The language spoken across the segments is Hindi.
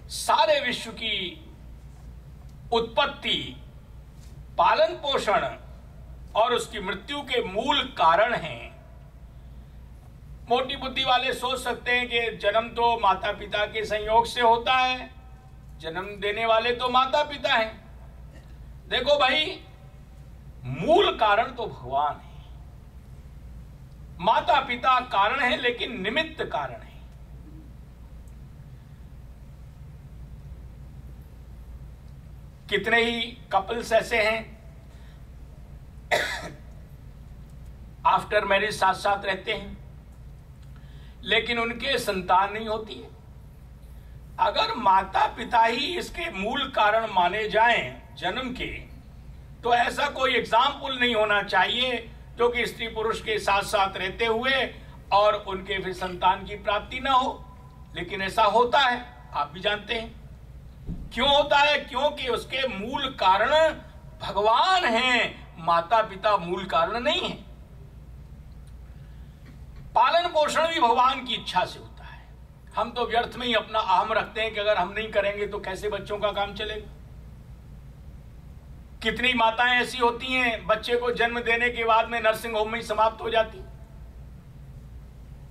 सारे विश्व की उत्पत्ति, पालन पोषण और उसकी मृत्यु के मूल कारण हैं। मोटी बुद्धि वाले सोच सकते हैं कि जन्म तो माता पिता के संयोग से होता है, जन्म देने वाले तो माता पिता हैं। देखो भाई, मूल कारण तो भगवान है। माता पिता कारण है लेकिन निमित्त कारण है। कितने ही कपल्स ऐसे हैं आफ्टर मैरिज साथ साथ रहते हैं लेकिन उनके संतान नहीं होती है। अगर माता पिता ही इसके मूल कारण माने जाएं जन्म के, तो ऐसा कोई एग्जाम्पल नहीं होना चाहिए जो कि स्त्री पुरुष के साथ साथ रहते हुए और उनके फिर संतान की प्राप्ति ना हो। लेकिन ऐसा होता है, आप भी जानते हैं क्यों होता है। क्योंकि उसके मूल कारण भगवान हैं, माता पिता मूल कारण नहीं है। पालन पोषण भी भगवान की इच्छा से होता है। हम तो व्यर्थ में ही अपना अहम रखते हैं कि अगर हम नहीं करेंगे तो कैसे बच्चों का काम चलेगा। कितनी माताएं ऐसी होती हैं बच्चे को जन्म देने के बाद में नर्सिंग होम में ही समाप्त हो जाती,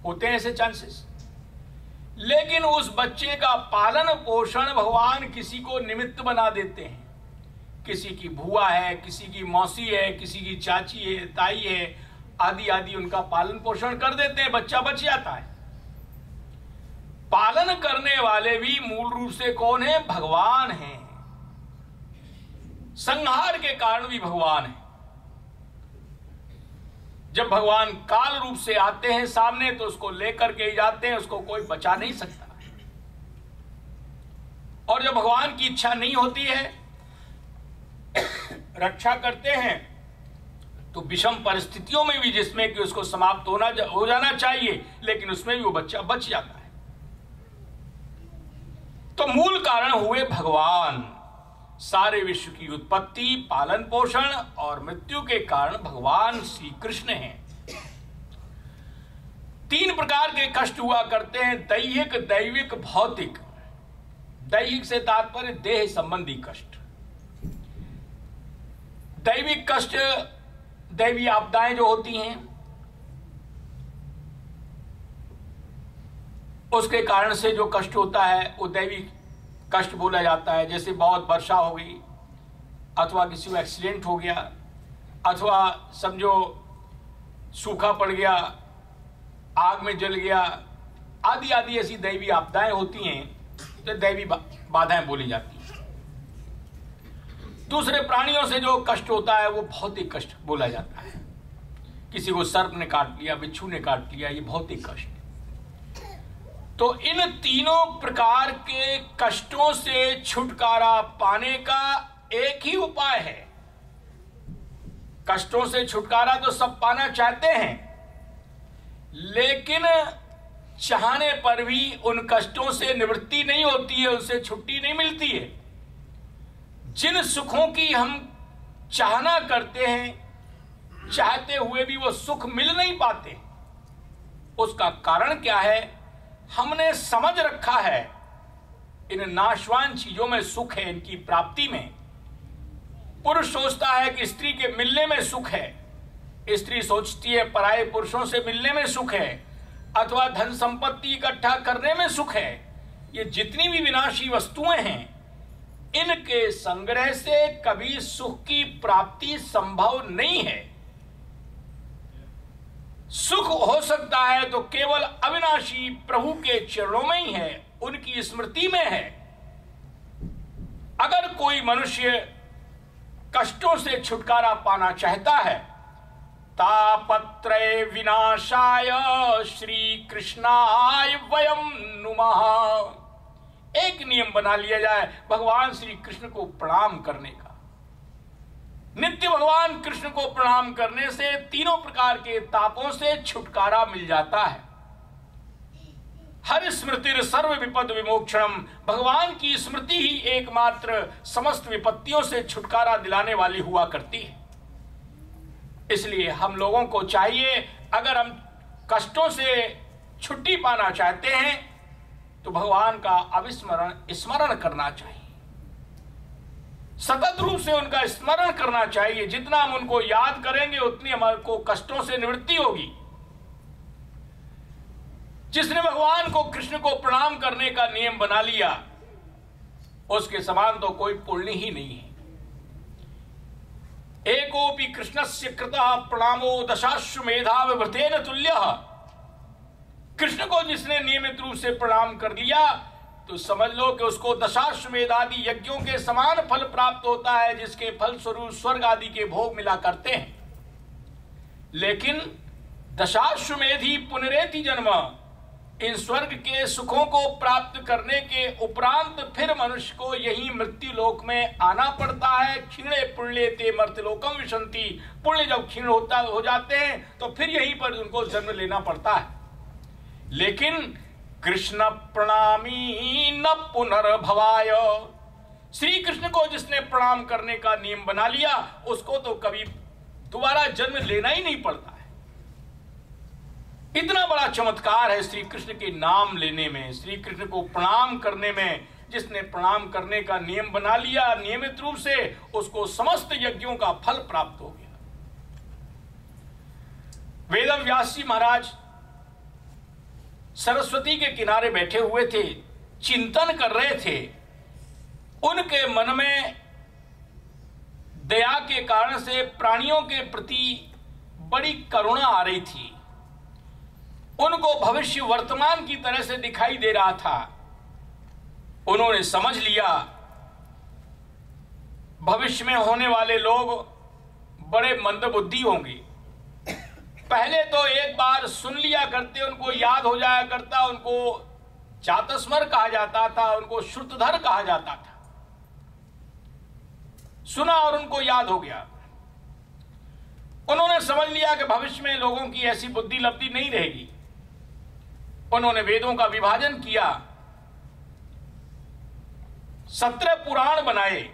होते हैं ऐसे चांसेस। लेकिन उस बच्चे का पालन पोषण भगवान किसी को निमित्त बना देते हैं। किसी की बुआ है, किसी की मौसी है, किसी की चाची है, ताई है, आदि आदि उनका पालन पोषण कर देते हैं, बच्चा बच जाता है। पालन करने वाले भी मूल रूप से कौन है? भगवान हैं। संहार के कारण भी भगवान है। जब भगवान काल रूप से आते हैं सामने तो उसको लेकर के ही जाते हैं, उसको कोई बचा नहीं सकता। और जब भगवान की इच्छा नहीं होती है, रक्षा करते हैं, तो विषम परिस्थितियों में भी जिसमें कि उसको समाप्त हो जाना चाहिए, लेकिन उसमें भी वो बच्चा बच जाता है। तो मूल कारण हुए भगवान। सारे विश्व की उत्पत्ति, पालन पोषण और मृत्यु के कारण भगवान श्री कृष्ण हैं। 3 प्रकार के कष्ट हुआ करते हैं: दैहिक, दैविक, भौतिक। दैहिक से तात्पर्य देह संबंधी कष्ट। दैविक कष्ट दैवी आपदाएं जो होती हैं उसके कारण से जो कष्ट होता है वो दैवी कष्ट बोला जाता है। जैसे बहुत वर्षा हो गई, अथवा किसी को एक्सीडेंट हो गया, अथवा समझो सूखा पड़ गया, आग में जल गया, आदि आदि ऐसी दैवी आपदाएं होती हैं तो दैवी बाधाएं बोली जाती हैं। दूसरे प्राणियों से जो कष्ट होता है वो भौतिक कष्ट बोला जाता है। किसी को सर्प ने काट लिया, बिच्छू ने काट लिया, ये भौतिक कष्ट। तो इन तीनों प्रकार के कष्टों से छुटकारा पाने का एक ही उपाय है। कष्टों से छुटकारा तो सब पाना चाहते हैं, लेकिन चाहने पर भी उन कष्टों से निवृत्ति नहीं होती है, उनसे छुट्टी नहीं मिलती है। जिन सुखों की हम चाहना करते हैं, चाहते हुए भी वो सुख मिल नहीं पाते, उसका कारण क्या है? हमने समझ रखा है इन नाशवान चीजों में सुख है, इनकी प्राप्ति में। पुरुष सोचता है कि स्त्री के मिलने में सुख है, स्त्री सोचती है पराये पुरुषों से मिलने में सुख है, अथवा धन संपत्ति इकट्ठा करने में सुख है। ये जितनी भी विनाशी वस्तुएं हैं, इनके संग्रह से कभी सुख की प्राप्ति संभव नहीं है। सुख हो सकता है तो केवल अविनाशी प्रभु के चरणों में ही है, उनकी स्मृति में है। अगर कोई मनुष्य कष्टों से छुटकारा पाना चाहता है, तापत्रय विनाशाय श्री कृष्णाय वयम नुमः। एक नियम बना लिया जाए भगवान श्री कृष्ण को प्रणाम करने का। नित्य भगवान कृष्ण को प्रणाम करने से तीनों प्रकार के तापों से छुटकारा मिल जाता है। हर स्मृति सर्व विपद विमोक्षणम। भगवान की स्मृति ही एकमात्र समस्त विपत्तियों से छुटकारा दिलाने वाली हुआ करती है। इसलिए हम लोगों को चाहिए, अगर हम कष्टों से छुट्टी पाना चाहते हैं तो भगवान का अविस्मरण स्मरण करना चाहिए, सतत रूप से उनका स्मरण करना चाहिए। जितना हम उनको याद करेंगे उतनी हमारे को कष्टों से निवृत्ति होगी। जिसने भगवान को, कृष्ण को प्रणाम करने का नियम बना लिया, उसके समान तो कोई पुण्य ही नहीं है। एकोपि कृष्णस्य कृतः प्रणामो दशाश्वमेधा विभृतेन तुल्यः। कृष्ण को जिसने नियमित रूप से प्रणाम कर लिया तो समझ लो कि उसको दशाश्वमेध आदि यज्ञों के समान फल प्राप्त होता है, जिसके फल स्वरूप स्वर्ग आदि के भोग मिला करते हैं। लेकिन दशाश्वमेधी पुनरेति जन्म, इन स्वर्ग के सुखों को प्राप्त करने के उपरांत फिर मनुष्य को यही मृत्यु लोक में आना पड़ता है। क्षीणे पुण्य ते मर्त्यलोकम विशंति, पुण्य जब क्षीण हो जाते हैं तो फिर यहीं पर उनको जन्म लेना पड़ता है। लेकिन कृष्ण प्रणामी न पुनर्भवाय, श्री कृष्ण को जिसने प्रणाम करने का नियम बना लिया उसको तो कभी दोबारा जन्म लेना ही नहीं पड़ता है। इतना बड़ा चमत्कार है श्री कृष्ण के नाम लेने में, श्री कृष्ण को प्रणाम करने में। जिसने प्रणाम करने का नियम बना लिया नियमित रूप से, उसको समस्त यज्ञों का फल प्राप्त हो गया। वेदव्यास जी महाराज सरस्वती के किनारे बैठे हुए थे, चिंतन कर रहे थे। उनके मन में दया के कारण से प्राणियों के प्रति बड़ी करुणा आ रही थी। उनको भविष्य वर्तमान की तरह से दिखाई दे रहा था। उन्होंने समझ लिया भविष्य में होने वाले लोग बड़े मंदबुद्धि होंगे। पहले तो एक बार सुन लिया करते, उनको याद हो जाया करता, उनको चातस्मर कहा जाता था, उनको श्रुतधर कहा जाता था। सुना और उनको याद हो गया। उन्होंने समझ लिया कि भविष्य में लोगों की ऐसी बुद्धि लब्धि नहीं रहेगी। उन्होंने वेदों का विभाजन किया, 17 पुराण बनाए,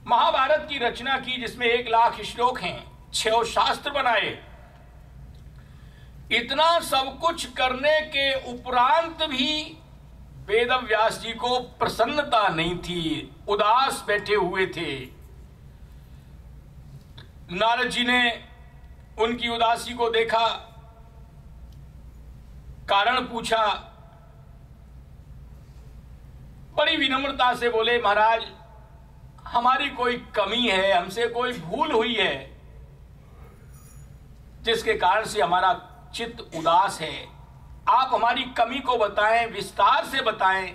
महाभारत की रचना की जिसमें 1 लाख श्लोक हैं, 6 शास्त्र बनाए। इतना सब कुछ करने के उपरांत भी वेदव्यास जी को प्रसन्नता नहीं थी, उदास बैठे हुए थे। नारद जी ने उनकी उदासी को देखा, कारण पूछा, बड़ी विनम्रता से बोले, महाराज हमारी कोई कमी है, हमसे कोई भूल हुई है जिसके कारण से हमारा चित्त उदास है। आप हमारी कमी को बताएं, विस्तार से बताएं।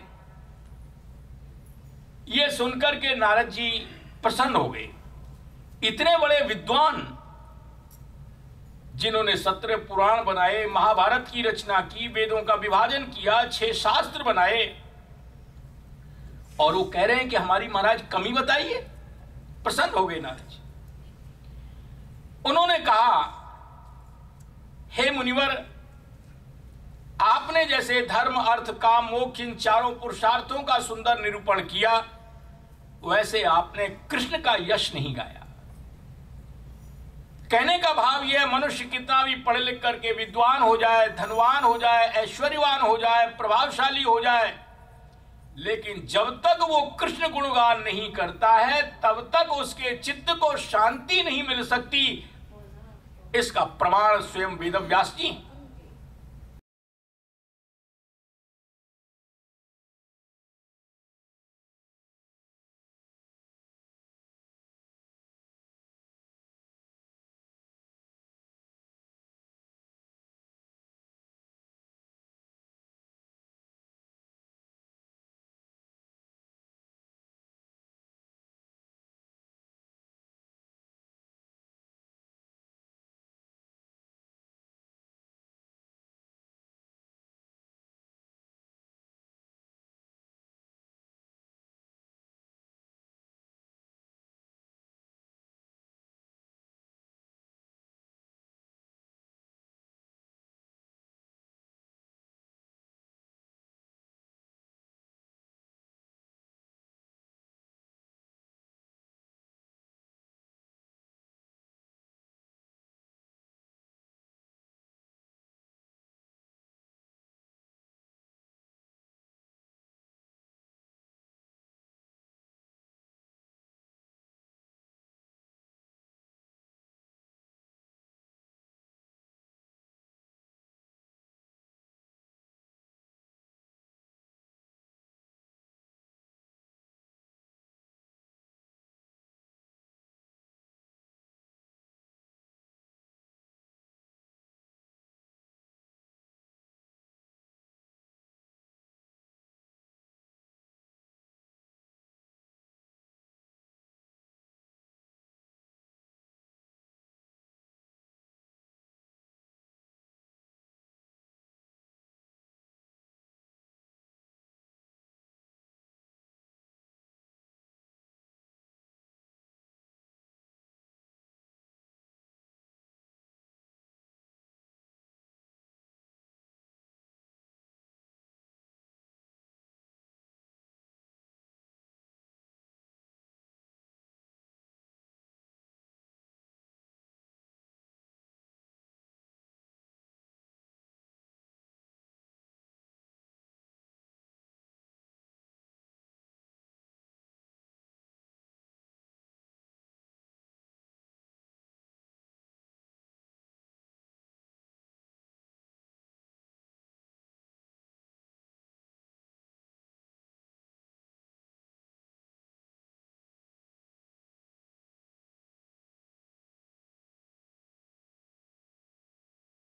यह सुनकर के नारद जी प्रसन्न हो गए। इतने बड़े विद्वान जिन्होंने 17 पुराण बनाए, महाभारत की रचना की, वेदों का विभाजन किया, 6 शास्त्र बनाए, और वो कह रहे हैं कि हमारी महाराज कमी बताइए। प्रसन्न हो गए नारद जी। उन्होंने कहा, हे मुनिवर, आपने जैसे धर्म अर्थ काम मोक्ष इन चारों पुरुषार्थों का सुंदर निरूपण किया, वैसे आपने कृष्ण का यश नहीं गाया। कहने का भाव यह, मनुष्य कितना भी पढ़ लिख करके विद्वान हो जाए, धनवान हो जाए, ऐश्वर्यवान हो जाए, प्रभावशाली हो जाए, लेकिन जब तक वो कृष्ण गुणगान नहीं करता है तब तक उसके चित्त को शांति नहीं मिल सकती। इसका प्रमाण स्वयं वेदव्यास जी।